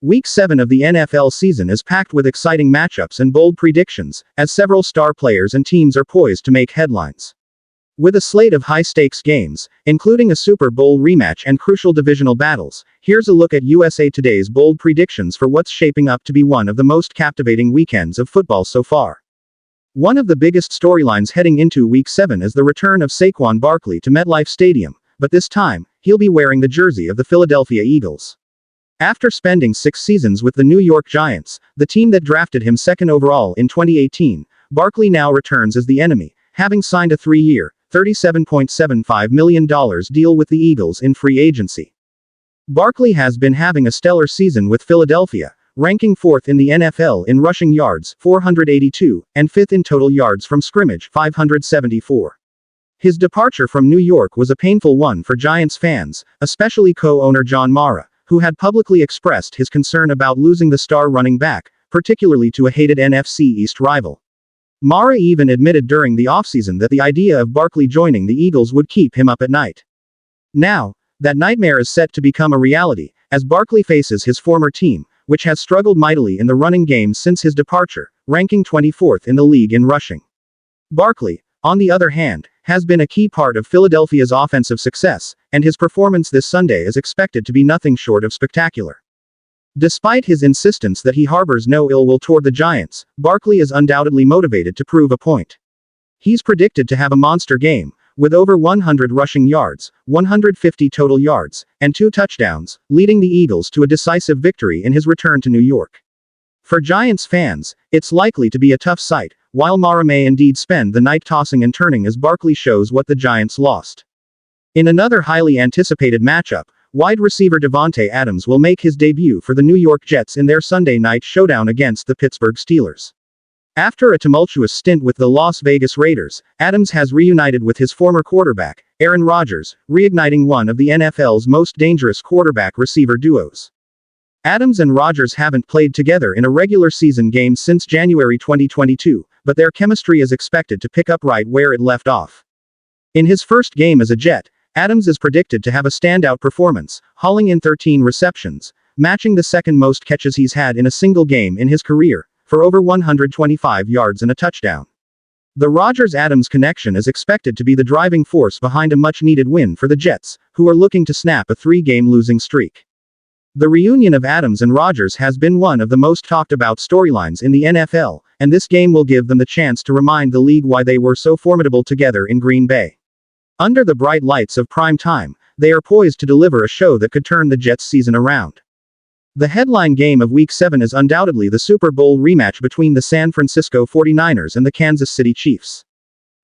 Week 7 of the NFL season is packed with exciting matchups and bold predictions, as several star players and teams are poised to make headlines. With a slate of high-stakes games, including a Super Bowl rematch and crucial divisional battles, here's a look at USA Today's bold predictions for what's shaping up to be one of the most captivating weekends of football so far. One of the biggest storylines heading into Week 7 is the return of Saquon Barkley to MetLife Stadium, but this time, he'll be wearing the jersey of the Philadelphia Eagles. After spending 6 seasons with the New York Giants, the team that drafted him second overall in 2018, Barkley now returns as the enemy, having signed a 3-year, $37.75 million deal with the Eagles in free agency. Barkley has been having a stellar season with Philadelphia, ranking 4th in the NFL in rushing yards, 482, and 5th in total yards from scrimmage, 574. His departure from New York was a painful one for Giants fans, especially co-owner John Mara, who had publicly expressed his concern about losing the star running back, particularly to a hated NFC East rival. Mara even admitted during the offseason that the idea of Barkley joining the Eagles would keep him up at night. Now, that nightmare is set to become a reality, as Barkley faces his former team, which has struggled mightily in the running game since his departure, ranking 24th in the league in rushing. Barkley, on the other hand, has been a key part of Philadelphia's offensive success, and his performance this Sunday is expected to be nothing short of spectacular. Despite his insistence that he harbors no ill will toward the Giants, Barkley is undoubtedly motivated to prove a point. He's predicted to have a monster game, with over 100 rushing yards, 150 total yards, and 2 touchdowns, leading the Eagles to a decisive victory in his return to New York. For Giants fans, it's likely to be a tough sight, while Mara may indeed spend the night tossing and turning as Barkley shows what the Giants lost. In another highly anticipated matchup, wide receiver Davante Adams will make his debut for the New York Jets in their Sunday night showdown against the Pittsburgh Steelers. After a tumultuous stint with the Las Vegas Raiders, Adams has reunited with his former quarterback, Aaron Rodgers, reigniting one of the NFL's most dangerous quarterback-receiver duos. Adams and Rodgers haven't played together in a regular season game since January 2022, but their chemistry is expected to pick up right where it left off. In his first game as a Jet, Adams is predicted to have a standout performance, hauling in 13 receptions, matching the second most catches he's had in a single game in his career, for over 125 yards and a touchdown. The Rodgers-Adams connection is expected to be the driving force behind a much-needed win for the Jets, who are looking to snap a 3-game losing streak. The reunion of Adams and Rodgers has been one of the most talked-about storylines in the NFL, and this game will give them the chance to remind the league why they were so formidable together in Green Bay. Under the bright lights of prime time, they are poised to deliver a show that could turn the Jets' season around. The headline game of Week 7 is undoubtedly the Super Bowl rematch between the San Francisco 49ers and the Kansas City Chiefs.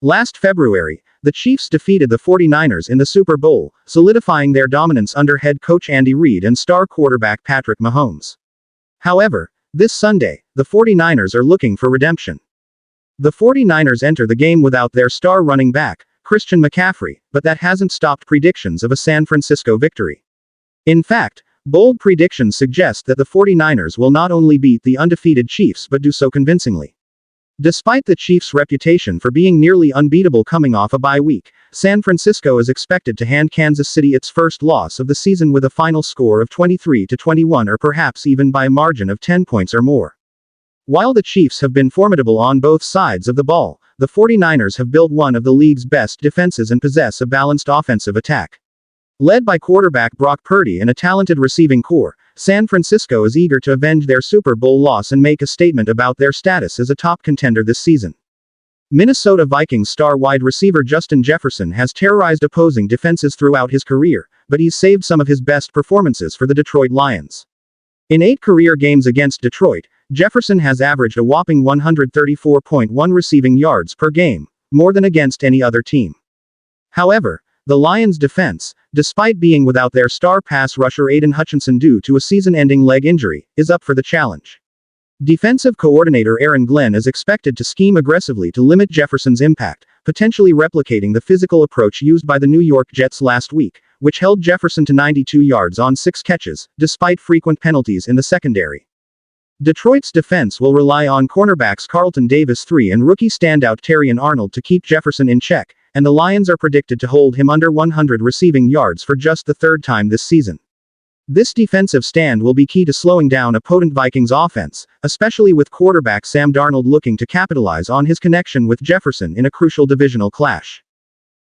Last February, the Chiefs defeated the 49ers in the Super Bowl, solidifying their dominance under head coach Andy Reid and star quarterback Patrick Mahomes. However, this Sunday, the 49ers are looking for redemption. The 49ers enter the game without their star running back, Christian McCaffrey, but that hasn't stopped predictions of a San Francisco victory. In fact, bold predictions suggest that the 49ers will not only beat the undefeated Chiefs but do so convincingly. Despite the Chiefs' reputation for being nearly unbeatable coming off a bye week, San Francisco is expected to hand Kansas City its first loss of the season with a final score of 23-21 or perhaps even by a margin of 10 points or more. While the Chiefs have been formidable on both sides of the ball, the 49ers have built one of the league's best defenses and possess a balanced offensive attack. Led by quarterback Brock Purdy and a talented receiving core, San Francisco is eager to avenge their Super Bowl loss and make a statement about their status as a top contender this season. Minnesota Vikings star wide receiver Justin Jefferson has terrorized opposing defenses throughout his career, but he's saved some of his best performances for the Detroit Lions. In 8 career games against Detroit, Jefferson has averaged a whopping 134.1 receiving yards per game, more than against any other team. However, the Lions' defense, despite being without their star pass rusher Aiden Hutchinson due to a season-ending leg injury, is up for the challenge. Defensive coordinator Aaron Glenn is expected to scheme aggressively to limit Jefferson's impact, potentially replicating the physical approach used by the New York Jets last week, which held Jefferson to 92 yards on 6 catches, despite frequent penalties in the secondary. Detroit's defense will rely on cornerbacks Carlton Davis III and rookie standout Terrion Arnold to keep Jefferson in check, and the Lions are predicted to hold him under 100 receiving yards for just the 3rd time this season. This defensive stand will be key to slowing down a potent Vikings offense, especially with quarterback Sam Darnold looking to capitalize on his connection with Jefferson in a crucial divisional clash.